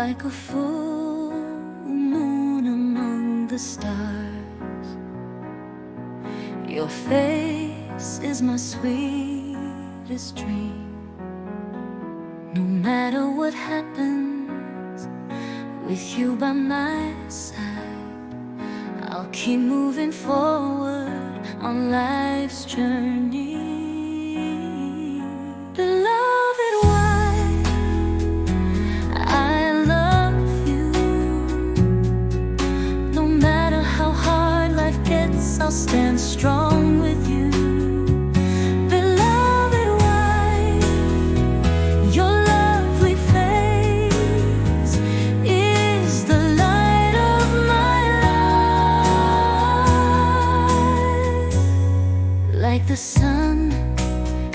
like a full moon among the stars. Your face is my sweetest dream. No matter what happens, with you by my side, I'll keep moving forward on life's journey. Beloved wife, I love you. No matter how hard life gets, I'll stand strong with you. Beloved wife, your lovely face is the light of my life. Like the sun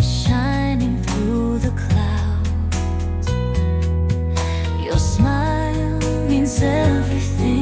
shining through the clouds, your smile means everything